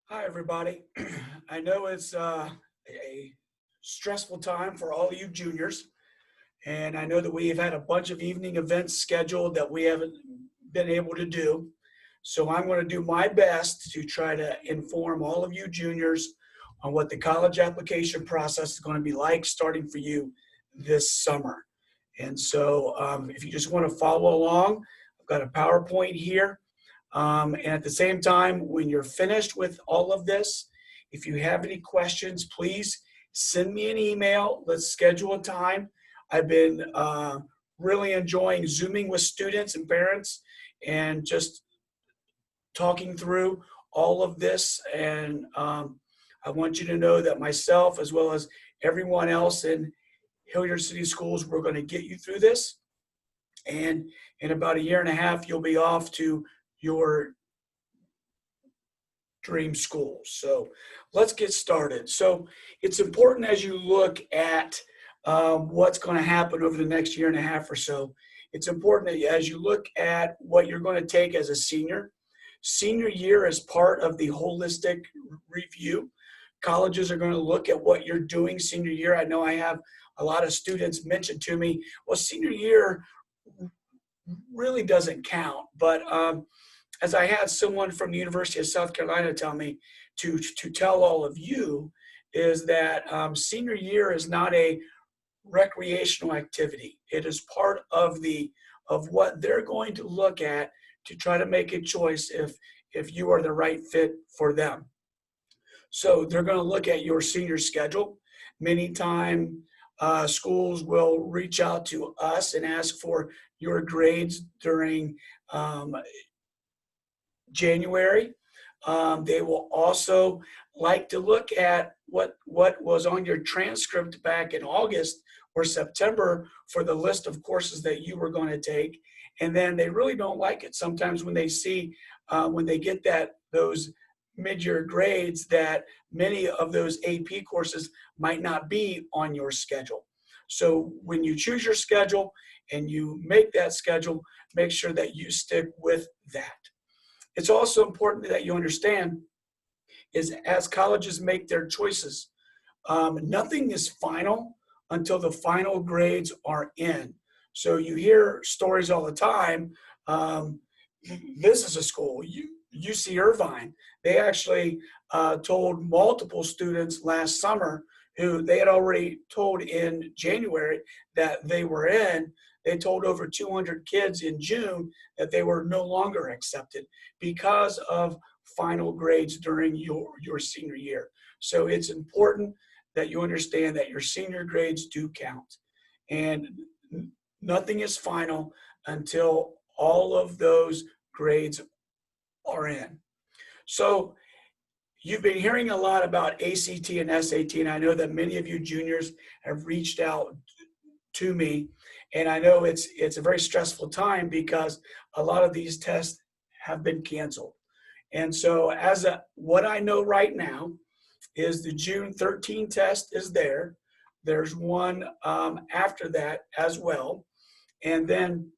Hi, everybody. I know it's a stressful time for all you juniors, and I know that we've had a bunch of evening events scheduled that we haven't been able to do. So I'm going to do my best to try to inform all of you juniors on what the college application process is going to be like starting for you this summer. And so if you just want to follow along, I've got a PowerPoint here. And at the same time, when you're finished with all of this, if you have any questions, please send me an email. Let's schedule a time. I've been really enjoying Zooming with students and parents and just talking through all of this. And I want you to know that myself, as well as everyone else in Hilliard City Schools, we're going to get you through this. And in about a year and a half, you'll be off to your dream schools. So let's get started. So it's important as you look at what's going to happen over the next year and a half or so. It's important that as you look at what you're going to take as a senior. Senior year is part of the holistic review. Colleges are going to look at what you're doing senior year. I know I have a lot of students mention to me, well, senior year really doesn't count, but as I had someone from the University of South Carolina tell me to tell all of you is that senior year is not a recreational activity. It is part of what they're going to look at to try to make a choice if you are the right fit for them. So they're going to look at your senior schedule. Many times schools will reach out to us and ask for your grades during January. They will also like to look at what was on your transcript back in August or September for the list of courses that you were going to take. And then they really don't like it sometimes when they see, when they get those mid-year grades, that many of those AP courses might not be on your schedule. So when you choose your schedule and you make that schedule, make sure that you stick with that. It's also important that you understand is as colleges make their choices, nothing is final until the final grades are in. So you hear stories all the time. This is a school, UC Irvine. They actually told multiple students last summer who they had already told in January that they were in. They told over 200 kids in June that they were no longer accepted because of final grades during your senior year. So it's important that you understand that your senior grades do count. And nothing is final until all of those grades are in. So you've been hearing a lot about ACT and SAT, and I know that many of you juniors have reached out to me, and I know it's a very stressful time because a lot of these tests have been canceled. And so what I know right now is the June 13 test is there. There's one after that as well. And then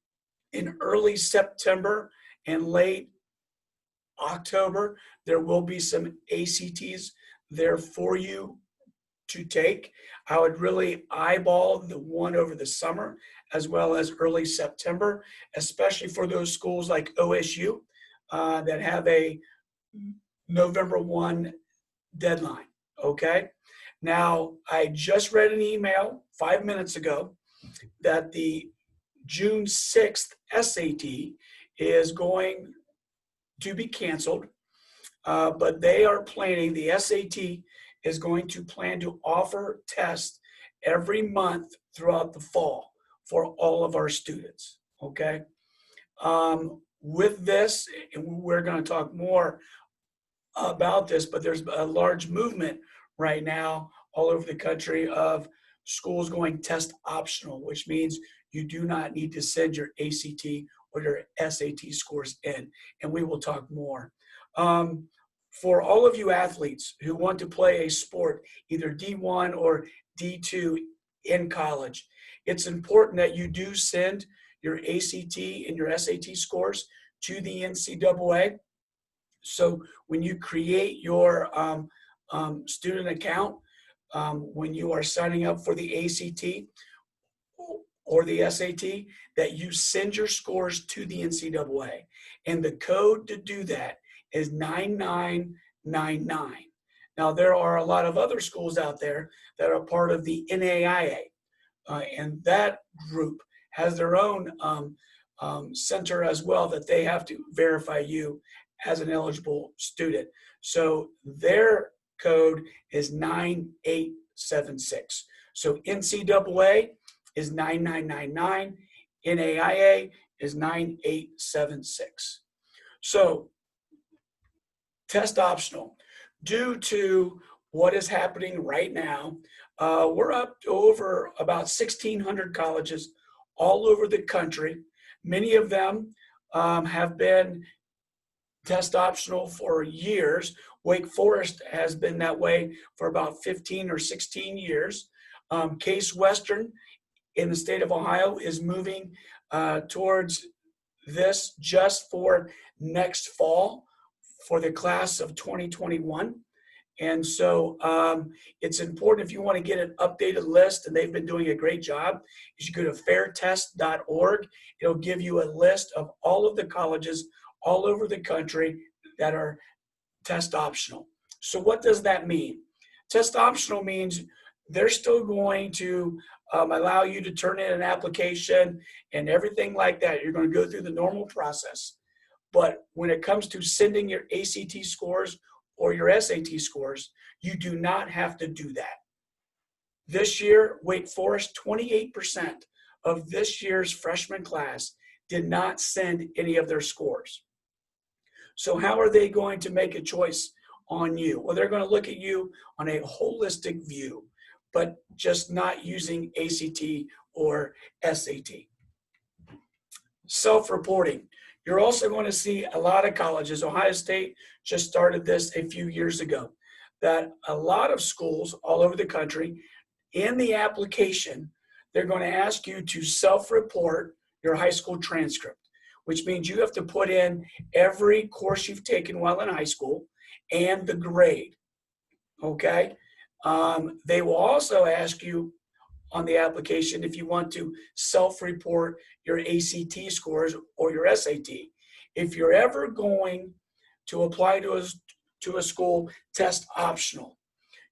in early September and late October, there will be some ACTs there for you to take. I would really eyeball the one over the summer as well as early September, especially for those schools like OSU that have a November 1 deadline. Okay. Now, I just read an email 5 minutes ago that the June 6th SAT is going to be canceled, but they are planning, the SAT is going to plan to offer tests every month throughout the fall for all of our students, okay? With this, and we're going to talk more about this, but there's a large movement right now all over the country of schools going test optional, which means you do not need to send your ACT or your SAT scores in, and we will talk more. For all of you athletes who want to play a sport, either D1 or D2 in college, it's important that you do send your ACT and your SAT scores to the NCAA So when you create your student account, when you are signing up for the ACT or the SAT, that you send your scores to the NCAA. And the code to do that is 9999. Now, there are a lot of other schools out there that are part of the NAIA, and that group has their own center as well that they have to verify you as an eligible student. So their code is 9876. So NCAA is 9999, NAIA is 9876. So test optional. Due to what is happening right now, we're up to over about 1,600 colleges all over the country. Many of them have been test optional for years. Wake Forest has been that way for about 15 or 16 years. Case Western in the state of Ohio is moving towards this just for next fall for the class of 2021. And so it's important, if you want to get an updated list, and they've been doing a great job, you should go to fairtest.org. It'll give you a list of all of the colleges all over the country that are test optional. So what does that mean? Test optional means they're still going to allow you to turn in an application and everything like that. You're going to go through the normal process. But when it comes to sending your ACT scores or your SAT scores, you do not have to do that. This year, Wake Forest, 28% of this year's freshman class did not send any of their scores. So how are they going to make a choice on you? Well, they're going to look at you on a holistic view, but just not using ACT or SAT. Self-reporting. You're also going to see a lot of colleges. Ohio State just started this a few years ago, that a lot of schools all over the country, in the application, they're going to ask you to self-report your high school transcript, which means you have to put in every course you've taken while in high school and the grade, okay? They will also ask you on the application if you want to self-report your ACT scores or your SAT. If you're ever going to apply to a school test optional,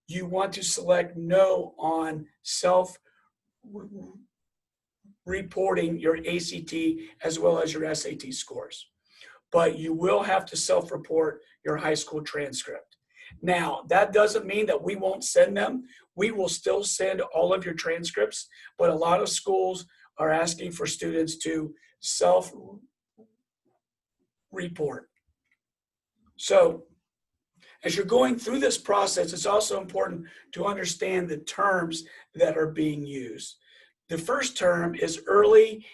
you want to select no on self-reporting your ACT as well as your SAT scores. But you will have to self-report your high school transcript. Now, that doesn't mean that we won't send them. We will still send all of your transcripts, but a lot of schools are asking for students to self-report. So as you're going through this process, it's also important to understand the terms that are being used. The first term is early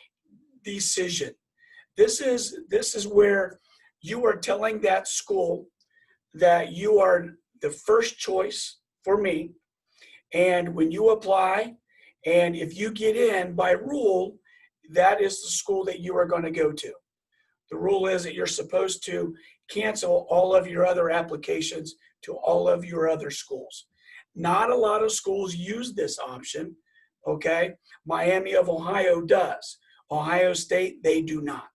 decision. This is where you are telling that school that you are the first choice for me. And when you apply, and if you get in by rule, that is the school that you are going to go to. The rule is that you're supposed to cancel all of your other applications to all of your other schools. Not a lot of schools use this option, okay? Miami of Ohio does. Ohio State, they do not.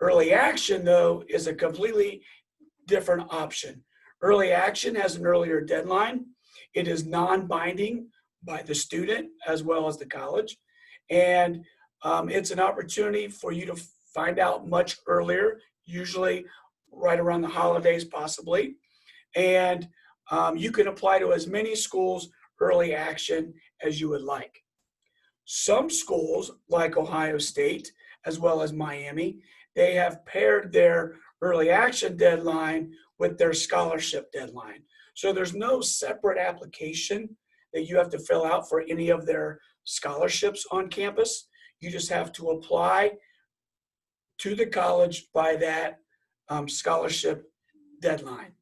Early action, though, is a completely different option. Early action has an earlier deadline. It is non-binding by the student as well as the college. And it's an opportunity for you to find out much earlier, usually right around the holidays possibly. And you can apply to as many schools early action as you would like. Some schools, like Ohio State, as well as Miami, they have paired their early action deadline with their scholarship deadline. So there's no separate application that you have to fill out for any of their scholarships on campus. You just have to apply to the college by that scholarship deadline.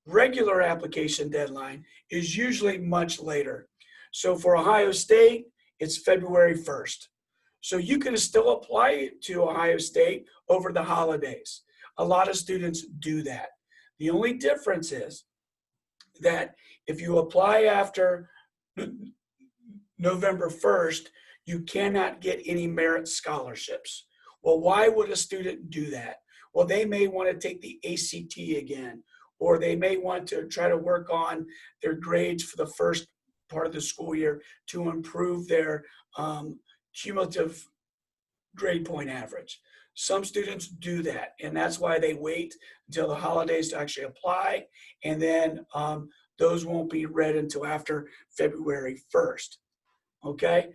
Regular application deadline is usually much later. So for Ohio State, it's February 1st. So you can still apply to Ohio State over the holidays. A lot of students do that. The only difference is that if you apply after November 1st, you cannot get any merit scholarships. Well, why would a student do that? Well, they may want to take the ACT again, or they may want to try to work on their grades for the first part of the school year to improve their cumulative grade point average. Some students do that, and that's why they wait until the holidays to actually apply, and then those won't be read until after February 1st. Okay.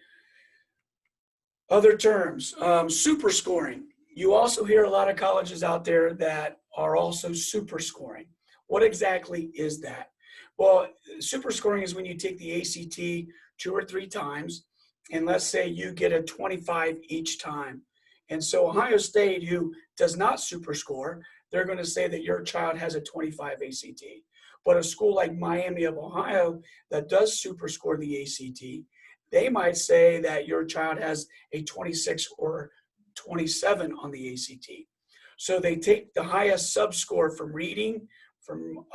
Other terms, super scoring. You also hear a lot of colleges out there that are also super scoring. What exactly is that? Well, super scoring is when you take the ACT 2 or 3 times, and let's say you get a 25 each time. And so Ohio State, who does not super score, they're going to say that your child has a 25 ACT. But a school like Miami of Ohio that does super score the ACT, they might say that your child has a 26 or 27 on the ACT. So they take the highest sub-score from reading, from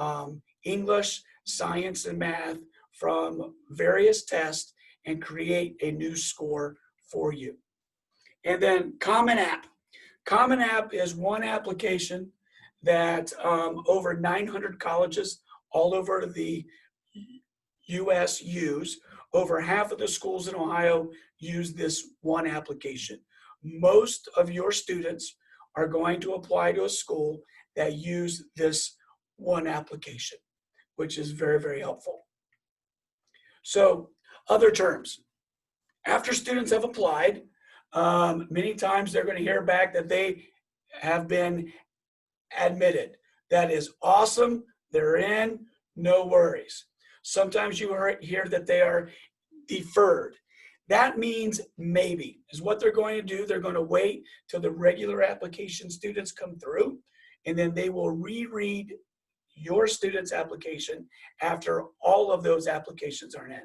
English, science, and math, from various tests, and create a new score for you. And then Common App. Common App is one application that over 900 colleges all over the U.S. use. Over half of the schools in Ohio use this one application. Most of your students are going to apply to a school that use this one application, which is very, very helpful. So, other terms. After students have applied, many times they're going to hear back that they have been admitted. That is awesome. They're in, no worries. Sometimes you hear that they are deferred. That means maybe is what they're going to do. They're going to wait till the regular application students come through, and then they will reread your student's application after all of those applications are in.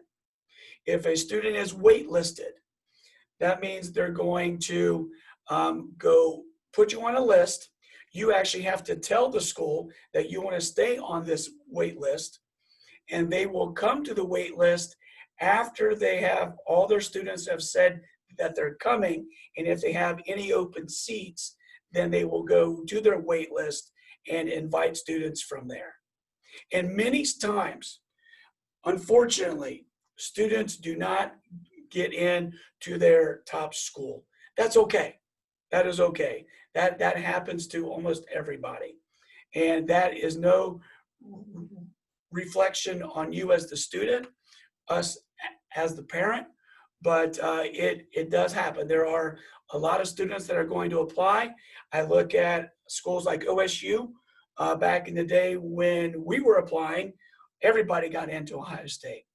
If a student is waitlisted, that means they're going to go put you on a list. You actually have to tell the school that you want to stay on this wait list, and they will come to the wait list after they have all their students have said that they're coming. And if they have any open seats, then they will go to their wait list and invite students from there. And many times, unfortunately, students do not get in to their top school. That's okay. That is okay. That happens to almost everybody. And that is no reflection on you as the student, us as the parent, but it does happen. There are a lot of students that are going to apply. I look at schools like OSU. Back in the day when we were applying, everybody got into Ohio State.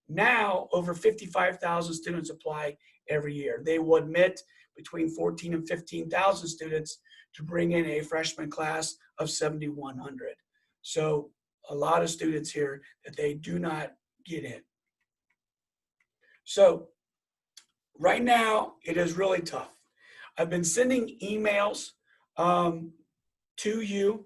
Now, over 55,000 students apply every year. They will admit between 14 and 15,000 students to bring in a freshman class of 7,100. So a lot of students here that they do not get in. So right now, it is really tough. I've been sending emails to you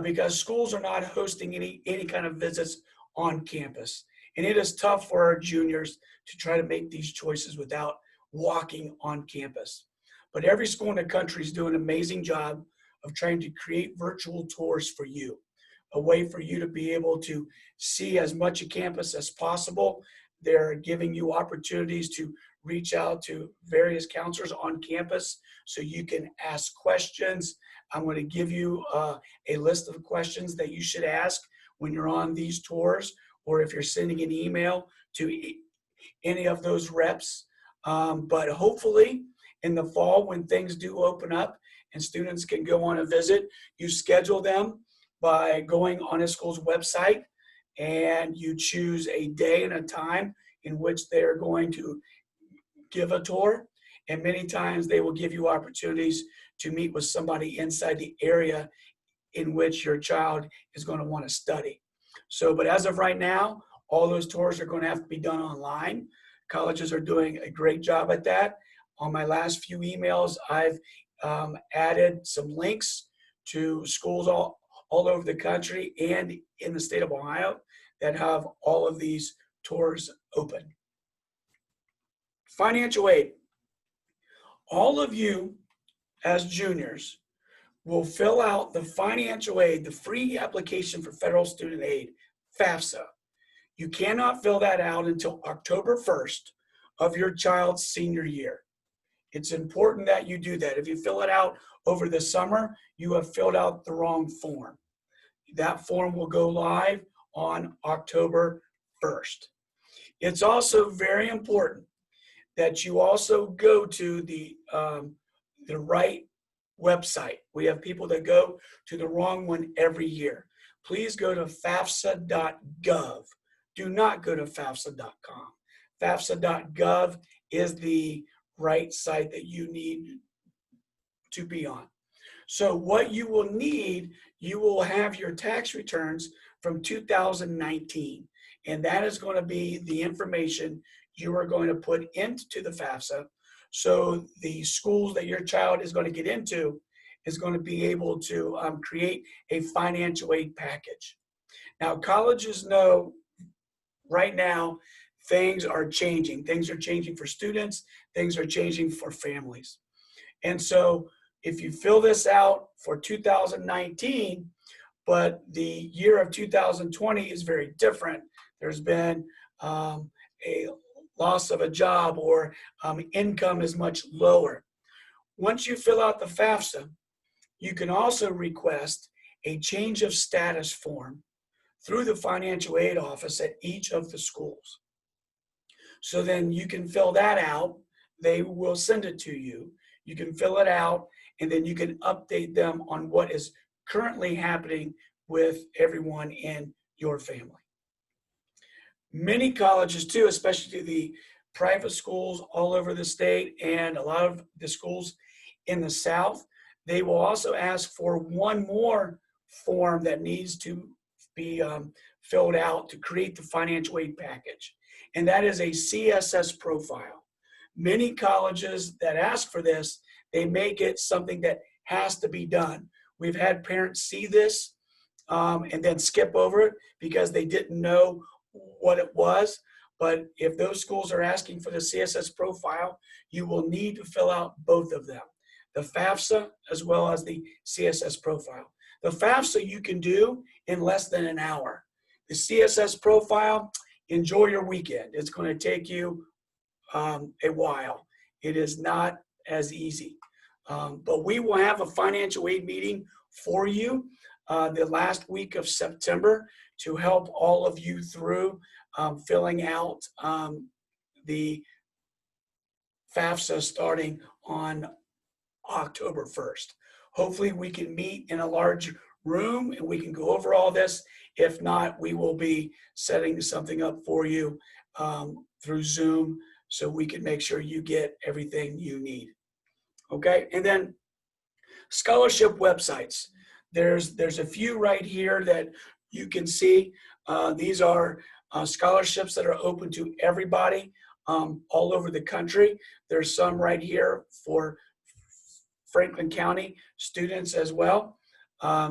because schools are not hosting any kind of visits on campus. And it is tough for our juniors to try to make these choices without walking on campus. But every school in the country is doing an amazing job of trying to create virtual tours for you, a way for you to be able to see as much of campus as possible. They're giving you opportunities to reach out to various counselors on campus so you can ask questions. I'm going to give you a list of questions that you should ask when you're on these tours, or if you're sending an email to any of those reps. But hopefully in the fall, when things do open up and students can go on a visit, you schedule them by going on a school's website, and you choose a day and a time in which they're going to give a tour. And many times they will give you opportunities to meet with somebody inside the area in which your child is going to want to study. So, but as of right now, all those tours are going to have to be done online. Colleges are doing a great job at that. On my last few emails, I've added some links to schools all over the country and in the state of Ohio that have all of these tours open. Financial aid. All of you as juniors will fill out the financial aid, the free application for federal student aid, FAFSA. You cannot fill that out until October 1st of your child's senior year. It's important that you do that. If you fill it out over the summer, you have filled out the wrong form. That form will go live on October 1st. It's also very important that you also go to the right website. We have people that go to the wrong one every year. Please go to fafsa.gov. Do not go to fafsa.com. fafsa.gov is the right site that you need to be on. So what you will need, you will have your tax returns from 2019, and that is going to be the information you are going to put into the FAFSA. So the schools that your child is going to get into is going to be able to create a financial aid package. Now, colleges know right now things are changing. Things are changing for students. Things are changing for families. And so if you fill this out for 2019, but the year of 2020 is very different, there's been a loss of a job or income is much lower. Once you fill out the FAFSA, you can also request a change of status form through the financial aid office at each of the schools. So then you can fill that out. They will send it to you. You can fill it out, and then you can update them on what is currently happening with everyone in your family. Many colleges too, especially the private schools all over the state and a lot of the schools in the South, they will also ask for one more form that needs to be filled out to create the financial aid package. And that is a CSS profile. Many colleges that ask for this, they make it something that has to be done. We've had parents see this and then skip over it because they didn't know what it was. But if those schools are asking for the CSS profile, you will need to fill out both of them, the FAFSA as well as the CSS profile. The FAFSA you can do in less than an hour. The CSS profile, enjoy your weekend. It's going to take you a while. It is not as easy. But we will have a financial aid meeting for you the last week of September to help all of you through filling out the FAFSA starting on October 1st. Hopefully we can meet in a large room and we can go over all this. If not, we will be setting something up for you through Zoom so we can make sure you get everything you need. Okay, and then scholarship websites. There's a few right here that you can see. These are scholarships that are open to everybody all over the country. There's some right here for Franklin County students as well.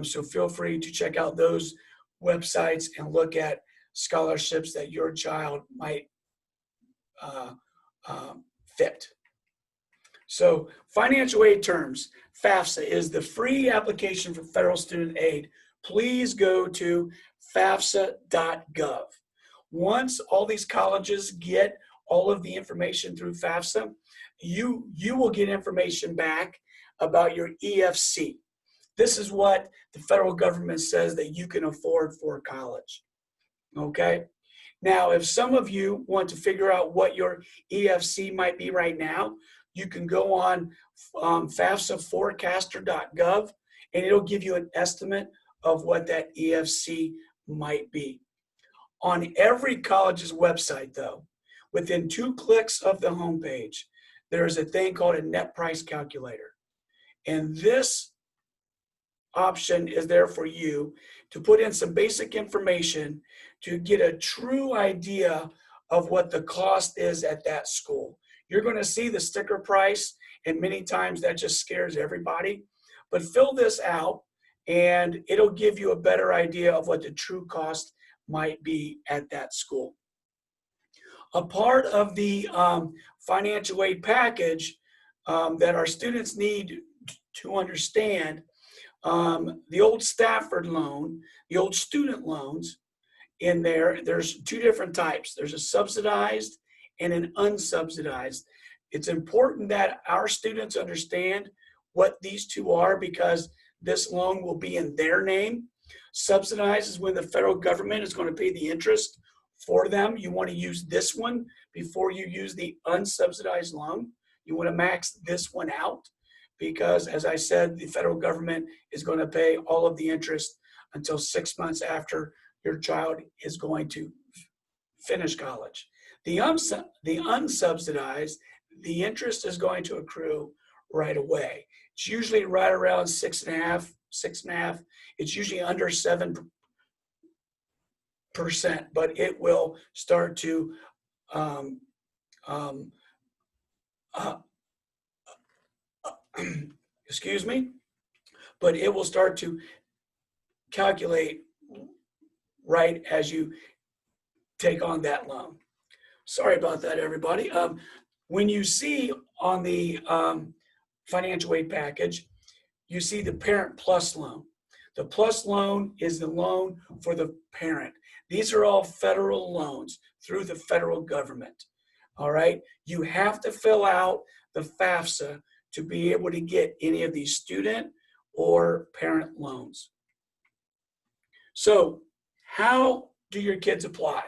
So feel free to check out those websites and look at scholarships that your child might fit. So financial aid terms, FAFSA is the free application for federal student aid. Please go to fafsa.gov. Once all these colleges get all of the information through FAFSA, you will get information back about your EFC. This is what the federal government says that you can afford for college. Okay? Now, if some of you want to figure out what your EFC might be right now, you can go on FAFSAforecaster.gov and it'll give you an estimate of what that EFC might be. On every college's website, though, within 2 clicks of the homepage, there is a thing called a net price calculator. And this option is there for you to put in some basic information to get a true idea of what the cost is at that school. You're going to see the sticker price, and many times that just scares everybody. But fill this out, and it'll give you a better idea of what the true cost might be at that school. A part of the financial aid package that our students need to understand, the old Stafford loan, the old student loans in there, there's two different types. There's a subsidized and an unsubsidized. It's important that our students understand what these two are, because this loan will be in their name. Subsidized is when the federal government is going to pay the interest for them. You want to use this one before you use the unsubsidized loan. You want to max this one out, because, as I said, the federal government is going to pay all of the interest until 6 months after your child is going to finish college. The unsubsidized, the interest is going to accrue right away. It's usually right around 6.5. It's usually under 7%, but it will start to excuse me, but it will start to calculate right as you take on that loan. Sorry about that, everybody. When you see on the financial aid package, you see the Parent Plus loan. The Plus loan is the loan for the parent. These are all federal loans through the federal government. All right. You have to fill out the FAFSA to be able to get any of these student or parent loans. So how do your kids apply?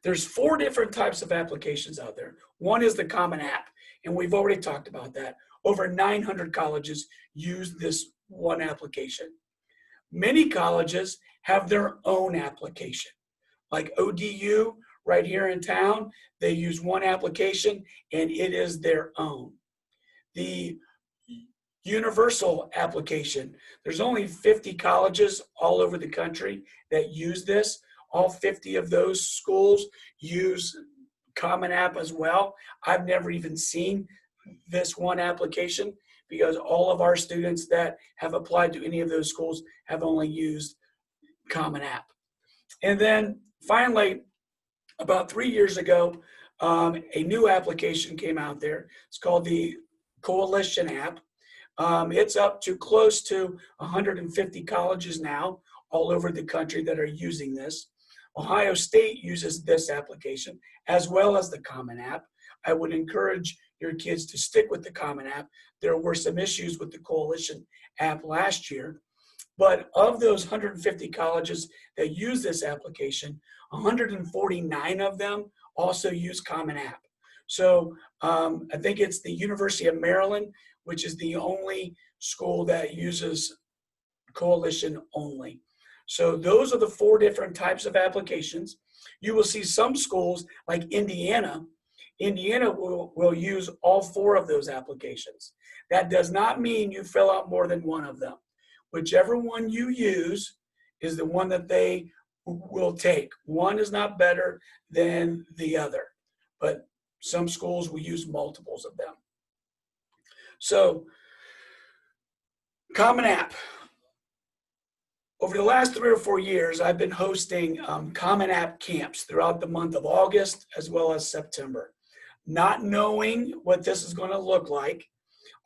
There's 4 different types of applications out there. One is the Common App, and we've already talked about that. Over 900 colleges use this one application. Many colleges have their own application. Like ODU right here in town, they use one application and it is their own. The universal application, there's only 50 colleges all over the country that use this. All 50 of those schools use Common App as well. I've never even seen this one application, because all of our students that have applied to any of those schools have only used Common App. And then finally, about 3 years ago, a new application came out there. It's called the Coalition App. It's up to close to 150 colleges now all over the country that are using this. Ohio State uses this application as well as the Common App. I would encourage your kids to stick with the Common App. There were some issues with the Coalition App last year, but of those 150 colleges that use this application, 149 of them also use Common App. So I think it's the University of Maryland, which is the only school that uses Coalition only. So those are the 4 different types of applications. You will see some schools like Indiana. Indiana will use all 4 of those applications. That does not mean you fill out more than one of them. Whichever one you use is the one that they will take. One is not better than the other, but some schools will use multiples of them. So, Common App. Over the last 3 or 4 years, I've been hosting Common App camps throughout the month of August as well as September. Not knowing what this is going to look like,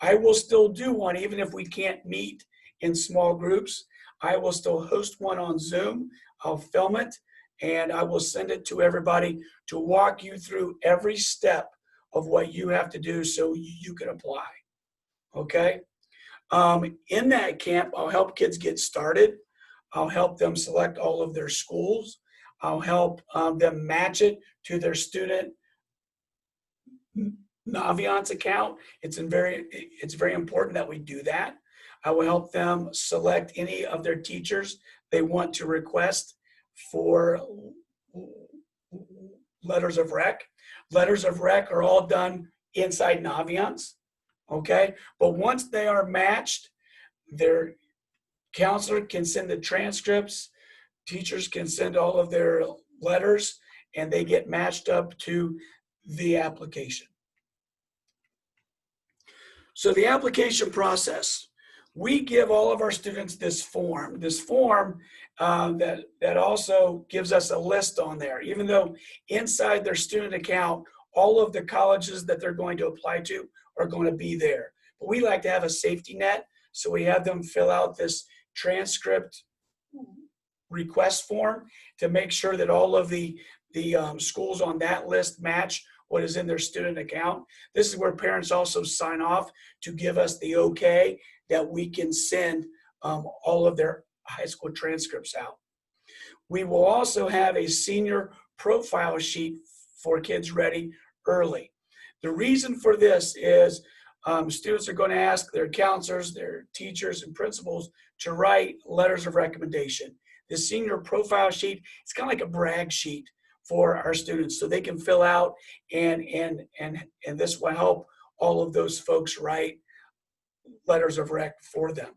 I will still do one even if we can't meet in small groups. I will still host one on Zoom. I'll film it and I will send it to everybody to walk you through every step of what you have to do so you can apply. Okay? In that camp, I'll help kids get started. I'll help them select all of their schools. I'll help them match it to their student Naviance account. It's very important that we do that. I will help them select any of their teachers they want to request for letters of rec. Letters of rec are all done inside Naviance, okay? But once they are matched, their counselor can send the transcripts, teachers can send all of their letters, and they get matched up to the application. So the application process, we give all of our students this form. This form that also gives us a list on there, even though inside their student account, all of the colleges that they're going to apply to are going to be there. But we like to have a safety net, so we have them fill out this transcript request form to make sure that all of the schools on that list match what is in their student account. This is where parents also sign off to give us the okay that we can send all of their high school transcripts out. We will also have a senior profile sheet for Kids Ready early. The reason for this is students are going to ask their counselors, their teachers, and principals to write letters of recommendation. The senior profile sheet, it's kind of like a brag sheet for our students, so they can fill out, and this will help all of those folks write letters of rec for them.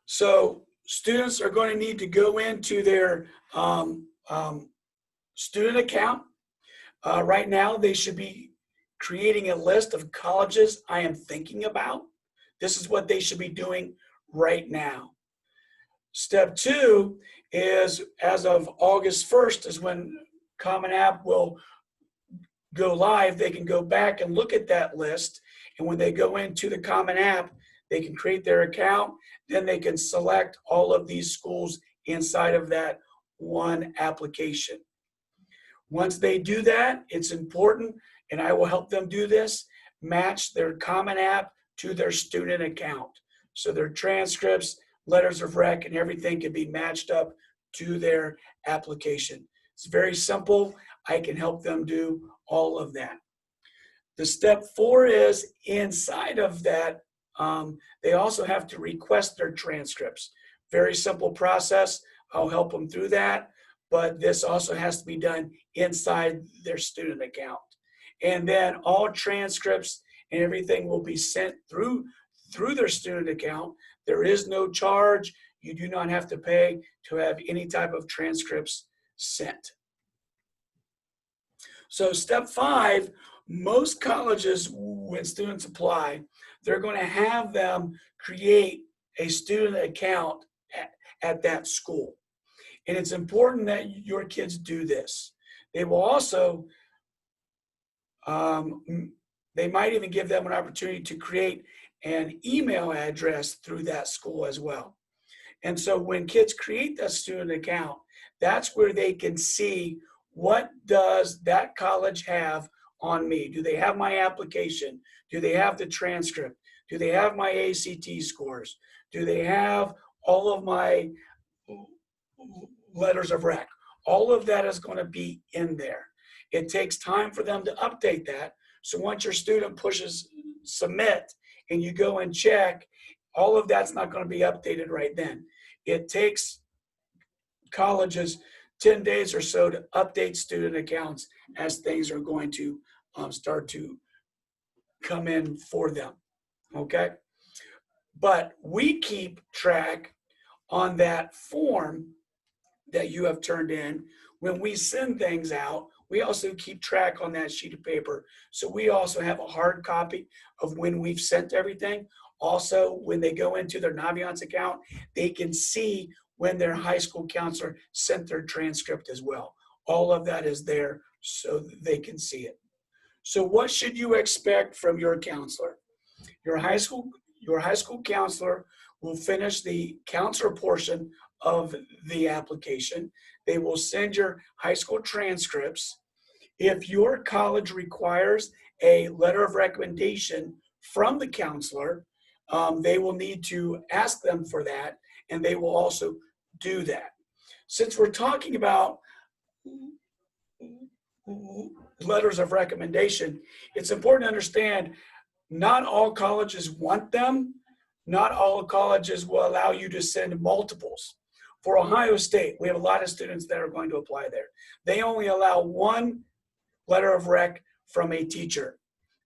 So students are going to need to go into their student account. Right now, they should be creating a list of colleges I am thinking about. This is what they should be doing right now. Step 2 is, as of August 1st is when Common App will go live. They can go back and look at that list, and when they go into the Common App, they can create their account. Then they can select all of these schools inside of that one application. Once they do that, it's important, and I will help them do this, match their Common App to their student account. So their transcripts, letters of rec, and everything can be matched up to their application. It's very simple. I can help them do all of that. The step 4 is, inside of that, they also have to request their transcripts. Very simple process. I'll help them through that, but this also has to be done inside their student account. And then all transcripts and everything will be sent through their student account. There is no charge. You do not have to pay to have any type of transcripts sent. So step 5, most colleges, when students apply, they're going to have them create a student account at that school. And it's important that your kids do this. They will also, they might even give them an opportunity to create an email address through that school as well. And so when kids create that student account, that's where they can see, what does that college have on me? Do they have my application? Do they have the transcript? Do they have my ACT scores? Do they have all of my letters of rec? All of that is going to be in there. It takes time for them to update that. So once your student pushes submit and you go and check, all of that's not going to be updated right then. It takes colleges 10 days or so to update student accounts as things are going to start to come in for them, okay? But we keep track on that form that you have turned in. When we send things out, we also keep track on that sheet of paper. So we also have a hard copy of when we've sent everything. Also, when they go into their Naviance account, they can see when their high school counselor sent their transcript as well. All of that is there so they can see it. So what should you expect from your counselor? Your high school counselor will finish the counselor portion of the application. They will send your high school transcripts. If your college requires a letter of recommendation from the counselor, they will need to ask them for that, and they will also do that. Since we're talking about letters of recommendation, it's important to understand not all colleges want them. Not all colleges will allow you to send multiples. For Ohio State, we have a lot of students that are going to apply there. They only allow one letter of rec from a teacher.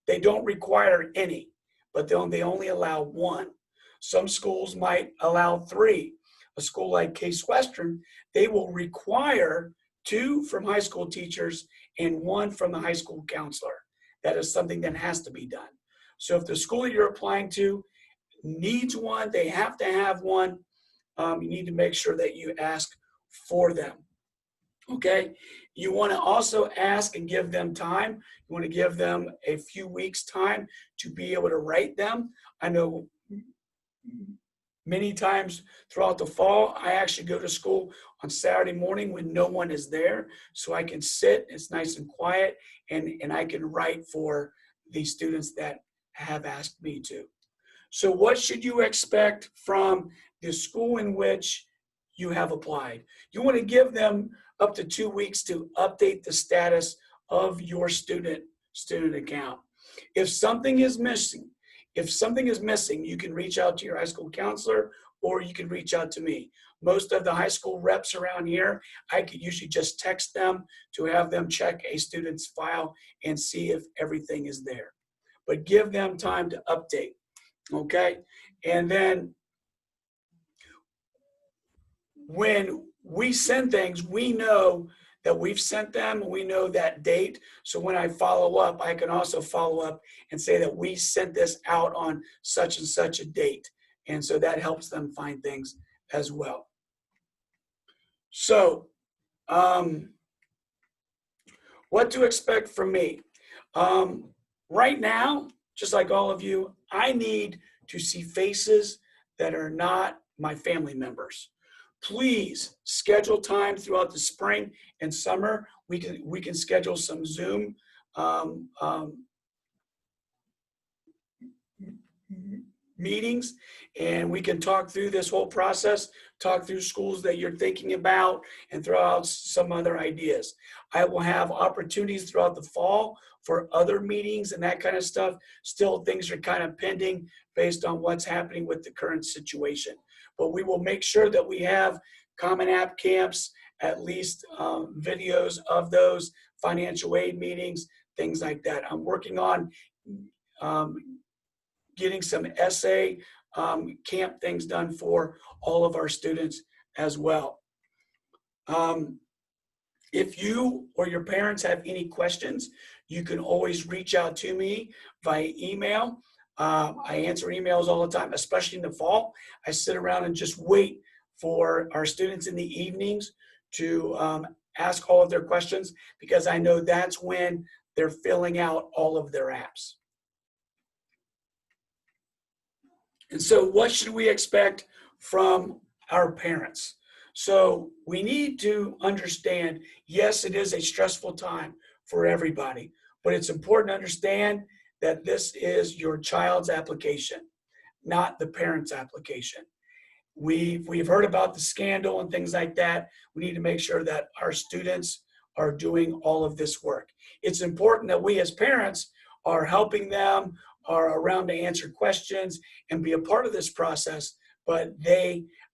They don't require any, but they only allow one. Some schools might allow 3. A school like Case Western, they will require 2 from high school teachers and 1 from the high school counselor. That is something that has to be done. So if the school that you're applying to needs one, they have to have one, you need to make sure that you ask for them. Okay, you want to also ask and give them time. You want to give them a few weeks time to be able to write them. I know many times throughout the fall, I actually go to school on Saturday morning when no one is there, so I can sit, it's nice and quiet, and I can write for the students that have asked me to. So what should you expect from the school in which you have applied? You want to give them up to 2 weeks to update the status of your student account. If something is missing, you can reach out to your high school counselor, or you can reach out to me. Most of the high school reps around here, I could usually just text them to have them check a student's file and see if everything is there. But give them time to update, okay? And then when we send things, we know that we've sent them, we know that date. So when I follow up, I can also follow up and say that we sent this out on such and such a date. And so that helps them find things as well. So what to expect from me? Right now, just like all of you, I need to see faces that are not my family members. Please schedule time throughout the spring and summer. We can schedule some Zoom meetings, and we can talk through this whole process, talk through schools that you're thinking about, and throw out some other ideas. I will have opportunities throughout the fall for other meetings and that kind of stuff. Still, things are kind of pending based on what's happening with the current situation. But we will make sure that we have Common App camps, at least videos of those financial aid meetings, things like that. I'm working on getting some essay camp things done for all of our students as well. If you or your parents have any questions, you can always reach out to me via email. I answer emails all the time, especially in the fall. I sit around and just wait for our students in the evenings to ask all of their questions, because I know that's when they're filling out all of their apps. And so what should we expect from our parents? So we need to understand, yes, it is a stressful time for everybody, but it's important to understand that this is your child's application, not the parent's application. We've heard about the scandal and things like that. We need to make sure that our students are doing all of this work. It's important that we as parents are helping them, are around to answer questions and be a part of this process, but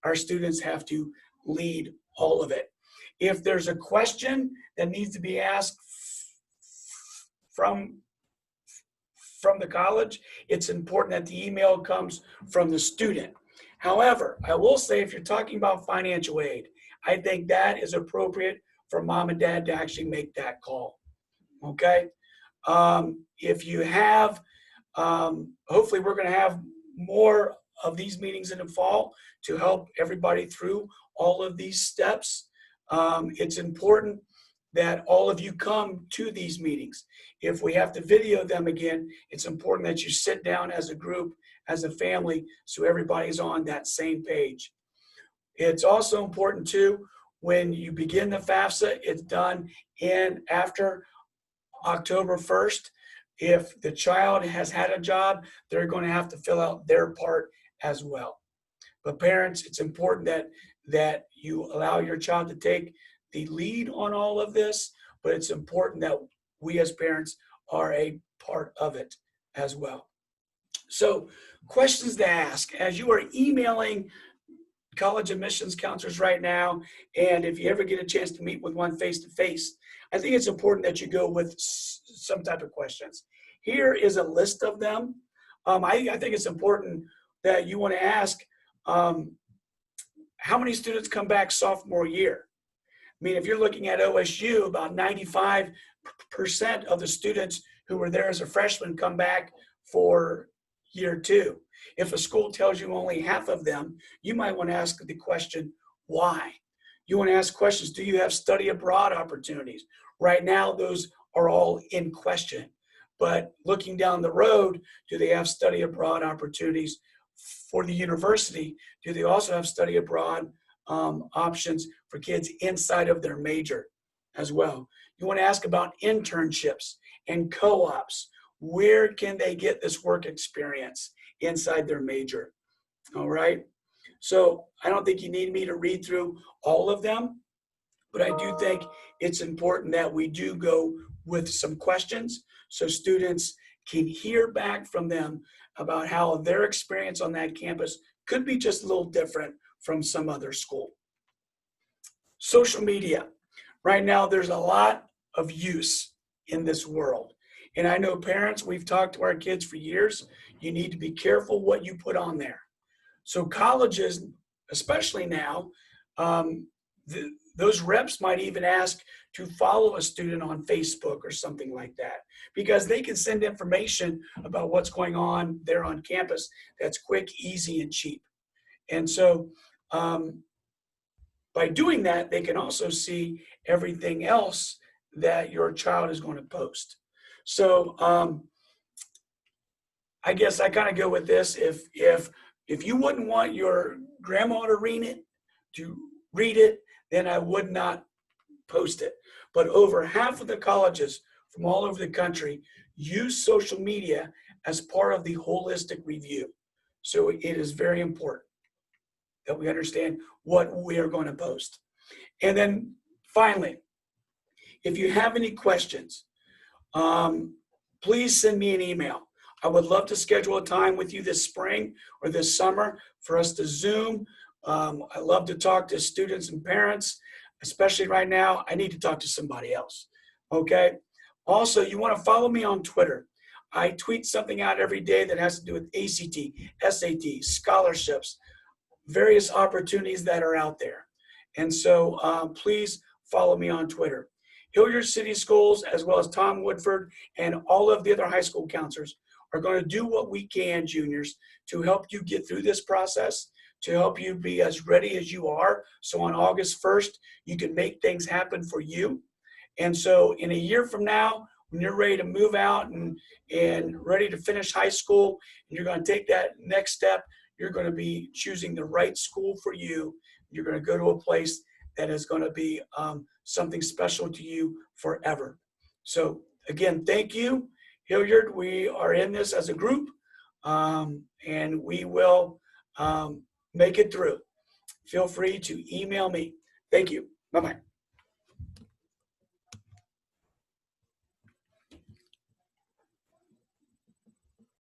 our students have to lead all of it. If there's a question that needs to be asked from the college, it's important that the email comes from the student. However, I will say, if you're talking about financial aid, I think that is appropriate for mom and dad to actually make that call, okay? If you have, hopefully we're gonna have more of these meetings in the fall to help everybody through all of these steps. It's important that all of you come to these meetings. If we have to video them again, it's important that you sit down as a group, as a family, so everybody's on that same page. It's also important too, when you begin the FAFSA, it's done after October 1st. If the child has had a job, they're going to have to fill out their part as well. But parents, it's important that you allow your child to take the lead on all of this, but it's important that we as parents are a part of it as well. So, questions to ask as you are emailing college admissions counselors right now, and if you ever get a chance to meet with one face-to-face, I think it's important that you go with some type of questions. Here is a list of them. I think it's important that you want to ask, how many students come back sophomore year? I mean, if you're looking at OSU, about 95% of the students who were there as a freshman come back for year 2. If a school tells you only half of them, you might want to ask the question, why? You want to ask questions, do you have study abroad opportunities? Right now, those are all in question. But looking down the road, do they have study abroad opportunities for the university? Do they also have study abroad options for kids inside of their major as well? You want to ask about internships and co-ops. Where can they get this work experience inside their major? All right. So I don't think you need me to read through all of them, but I do think it's important that we do go with some questions so students can hear back from them about how their experience on that campus could be just a little different from some other school. Social media. Right now, there's a lot of use in this world. And I know parents, we've talked to our kids for years, you need to be careful what you put on there. So colleges, especially now, those reps might even ask to follow a student on Facebook or something like that, because they can send information about what's going on there on campus that's quick, easy, and cheap. And so by doing that, they can also see everything else that your child is going to post. So I guess I kind of go with this. If you wouldn't want your grandma to read it, then I would not post it. But over half of the colleges from all over the country use social media as part of the holistic review. So it is very important that we understand what we are going to post. And then finally, if you have any questions, please send me an email. I would love to schedule a time with you this spring or this summer for us to Zoom. I love to talk to students and parents, especially right now. I need to talk to somebody else, okay? Also, you want to follow me on Twitter. I tweet something out every day that has to do with ACT, SAT, scholarships, various opportunities that are out there. And so please follow me on Twitter. Hilliard City Schools, as well as Tom Woodford and all of the other high school counselors, are going to do what we can, juniors, to help you get through this process, to help you be as ready as you are. So on August 1st, you can make things happen for you. And so in a year from now, when you're ready to move out and ready to finish high school, and you're going to take that next step, you're going to be choosing the right school for you. You're going to go to a place that is going to be something special to you forever. So again, thank you, Hilliard. We are in this as a group, and we will make it through. Feel free to email me. Thank you. Bye-bye.